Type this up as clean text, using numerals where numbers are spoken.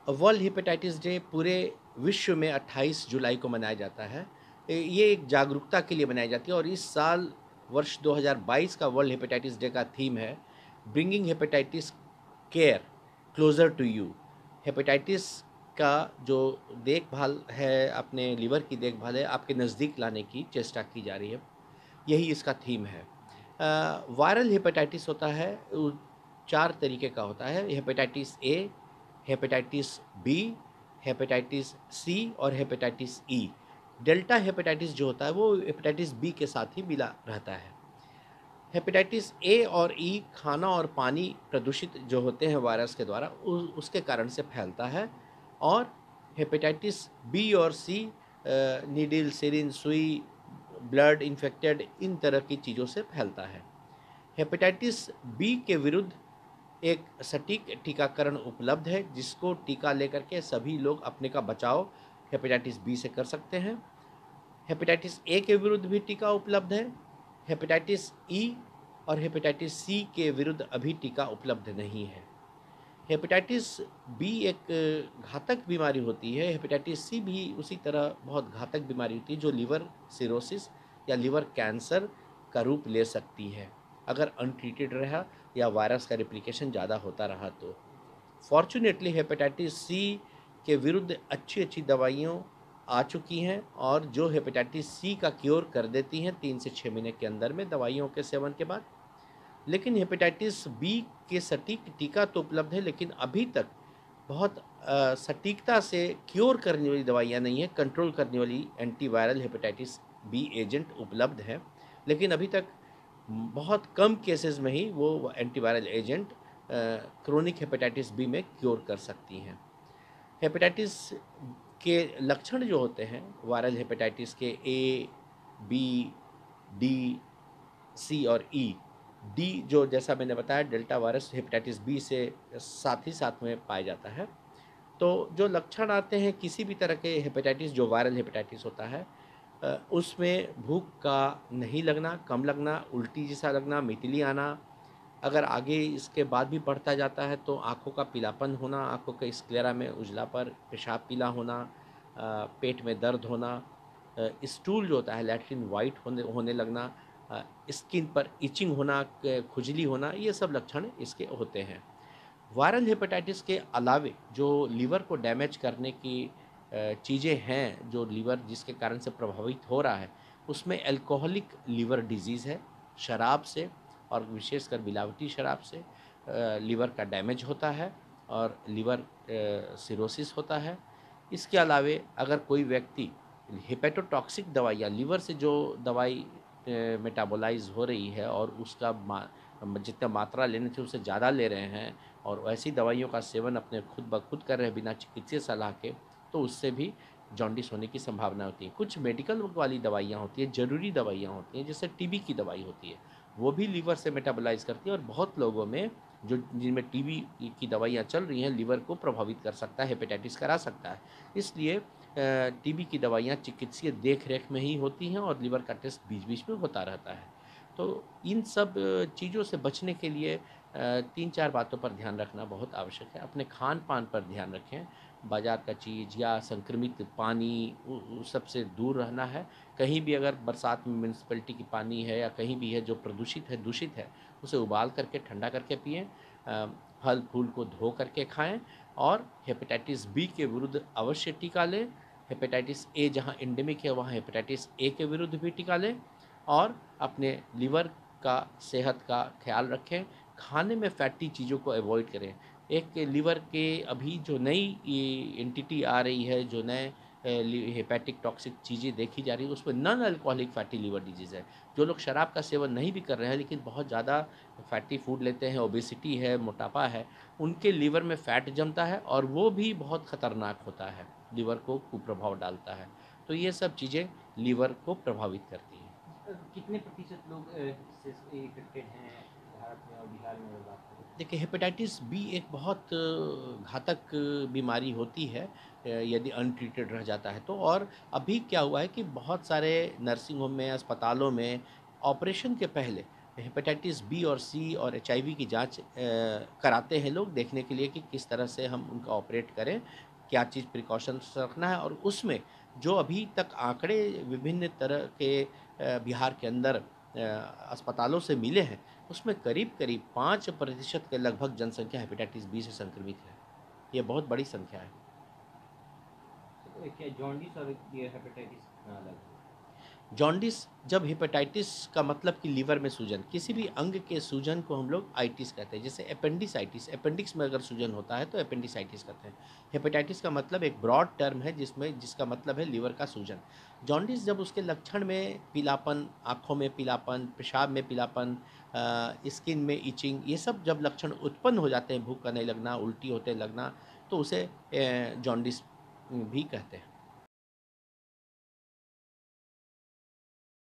World hepatitis day पूरे विश्व में 28 जुलाई को मनाया जाता है। ये एक जागरूकता के लिए मनाई जाती है और इस साल वर्ष 2022 का वर्ल्ड हेपेटाइटिस डे का थीम है bringing hepatitis care closer to you. Hepatitis का जो देखभाल है, अपने लिवर की देखभाल है, आपके नज़दीक लाने की चेष्टा की जा रही है। यही इसका थीम है। वायरल हेपेटाइटिस होता है, 4 तरीके का होता है। Hepatitis A, hepatitis B, hepatitis C और हेपेटाइटिस ई। डेल्टा हेपेटाइटिस जो होता है वो हेपेटाइटिस बी के साथ ही मिला रहता है। हेपेटाइटिस ए और ई खाना और पानी प्रदूषित जो होते हैं वायरस के द्वारा उसके कारण से फैलता है। और हेपेटाइटिस बी और सी नीडल, सिरिंज, सुई, ब्लड इन्फेक्टेड, इन तरह की चीज़ों से फैलता है। हेपेटाइटिस बी के विरुद्ध एक सटीक टीकाकरण उपलब्ध है, जिसको टीका लेकर के सभी लोग अपने का बचाव हेपेटाइटिस बी से कर सकते हैं। हेपेटाइटिस ए के विरुद्ध भी टीका उपलब्ध है। हेपेटाइटिस ई और हेपेटाइटिस सी के विरुद्ध अभी टीका उपलब्ध नहीं है। हेपेटाइटिस बी एक घातक बीमारी होती है। हेपेटाइटिस सी भी उसी तरह बहुत घातक बीमारी होती है, जो लिवर सिरोसिस या लिवर कैंसर का रूप ले सकती है, अगर अनट्रीटेड रहा या वायरस का रेप्लिकेशन ज़्यादा होता रहा तो। फॉर्चुनेटली हेपेटाइटिस सी के विरुद्ध अच्छी-अच्छी दवाइयाँ आ चुकी हैं और जो हेपेटाइटिस सी का क्योर कर देती हैं 3 से 6 महीने के अंदर में दवाइयों के सेवन के बाद। लेकिन हेपेटाइटिस बी के सटीक टीका तो उपलब्ध है, लेकिन अभी तक बहुत सटीकता से क्योर करने वाली दवाइयाँ नहीं हैं, कंट्रोल करने वाली एंटीवायरल हेपेटाइटिस बी एजेंट उपलब्ध हैं। लेकिन अभी तक बहुत कम केसेज़ में ही वो antiviral agent chronic hepatitis B में क्योर कर सकती हैं। हेपेटाइटिस के लक्षण जो होते हैं वायरल हेपेटाइटिस के ए, बी, डी, सी और ई। डी जो जैसा मैंने बताया डेल्टा वायरस हेपेटाइटिस बी से साथ ही साथ में पाया जाता है। तो जो लक्षण आते हैं किसी भी तरह के हेपेटाइटिस जो वायरल हेपेटाइटिस होता है, उसमें भूख का नहीं लगना, कम लगना, उल्टी जैसा लगना, मितली आना। अगर आगे इसके बाद भी बढ़ता जाता है तो आँखों का पीलापन होना, आँखों के स्क्लेरा में उजलापन, पेशाब पीला होना, पेट में दर्द होना, स्टूल जो होता है लैट्रिन वाइट होने होने लगना, स्किन पर इचिंग होना, खुजली होना, ये सब लक्षण इसके होते हैं। वायरल हेपेटाइटिस के अलावे जो लिवर को डैमेज करने की चीज़ें हैं, जो लिवर जिसके कारण से प्रभावित हो रहा है, उसमें अल्कोहलिक लिवर डिजीज़ है। शराब से और विशेषकर मिलावटी शराब से लिवर का डैमेज होता है और लिवर सिरोसिस होता है। इसके अलावे अगर कोई व्यक्ति हेपेटोटॉक्सिक दवाई या लिवर से जो दवाई मेटाबोलाइज़ हो रही है और उसका जितना मात्रा लेने थे उससे ज़्यादा ले रहे हैं और ऐसी दवाइयों का सेवन अपने खुद ब खुद कर रहे हैं बिना चिकित्सीय सलाह के, तो उससे भी जॉन्डिस होने की संभावना होती है। कुछ मेडिकल वाली दवाइयाँ होती हैं, ज़रूरी दवाइयाँ होती हैं, जैसे टीबी की दवाई होती है, वो भी लीवर से मेटाबोलाइज़ करती है और बहुत लोगों में जो जिनमें टीबी की दवाइयाँ चल रही हैं, लीवर को प्रभावित कर सकता है, हेपेटाइटिस करा सकता है। इसलिए टीबी की दवाइयाँ चिकित्सीय देख-रेख में ही होती हैं और लीवर का टेस्ट बीच-बीच में होता रहता है। तो इन सब चीज़ों से बचने के लिए 3-4 बातों पर ध्यान रखना बहुत आवश्यक है। अपने खान-पान पर ध्यान रखें, बाज़ार का चीज़ या संक्रमित पानी उ सब से दूर रहना है। कहीं भी अगर बरसात में म्युनिसिपैलिटी की पानी है या कहीं भी है जो प्रदूषित है, दूषित है, उसे उबाल करके ठंडा करके पिएँ। फल-फूल को धो करके खाएँ और हेपेटाइटिस बी के विरुद्ध अवश्य टीका लें। हेपेटाइटिस ए जहाँ एंडेमिक है, वहाँ हेपेटाइटिस ए के विरुद्ध भी टीका लें और अपने लिवर का सेहत का ख्याल रखें। खाने में फैटी चीज़ों को अवॉइड करें। एक लिवर के अभी जो नई एंटिटी आ रही है, जो नए हेपेटिक टॉक्सिक चीज़ें देखी जा रही है, उसमें non alcoholic fatty liver disease है। जो लोग शराब का सेवन नहीं भी कर रहे हैं लेकिन बहुत ज़्यादा फैटी फूड लेते हैं, ओबेसिटी है, मोटापा है, उनके लिवर में फैट जमता है और वो भी बहुत ख़तरनाक होता है, लिवर को कुप्रभाव डालता है। तो ये सब चीज़ें लिवर को प्रभावित करती हैं। कितने प्रतिशत लोग इससे इफ़ेक्टेड हैं भारत में और बिहार में अगर बात करें? देखिए हेपेटाइटिस बी एक बहुत घातक बीमारी होती है, यदि अनट्रीटेड रह जाता है तो। और अभी क्या हुआ है कि बहुत सारे नर्सिंग होम में, अस्पतालों में ऑपरेशन के पहले हेपेटाइटिस बी और सी और एचआईवी की जांच कराते हैं लोग, देखने के लिए कि किस तरह से हम उनका ऑपरेट करें, क्या चीज़ प्रिकॉशंस रखना है। और उसमें जो अभी तक आंकड़े विभिन्न तरह के बिहार के अंदर अस्पतालों से मिले हैं, उसमें करीब-करीब 5% के लगभग जनसंख्या हेपेटाइटिस बी से संक्रमित है। ये बहुत बड़ी संख्या है। तो क्या जॉन्डिस और ये हेपेटाइटिस कितना अलग है? जॉन्डिस, जब हेपेटाइटिस का मतलब कि लीवर में सूजन, किसी भी अंग के सूजन को हम लोग आइटिस कहते हैं। जैसे अपेंडिसाइटिस, अपेंडिक्स में अगर सूजन होता है तो अपेंडिसाइटिस कहते हैं। हेपेटाइटिस का मतलब एक ब्रॉड टर्म है जिसका मतलब है लीवर का सूजन। जॉन्डिस जब उसके लक्षण में पीलापन, आँखों में पीलापन, पेशाब में पीलापन, स्किन में इचिंग, ये सब जब लक्षण उत्पन्न हो जाते हैं, भूख का नहीं लगना, उल्टी होते लगना, तो उसे जॉन्डिस भी कहते हैं।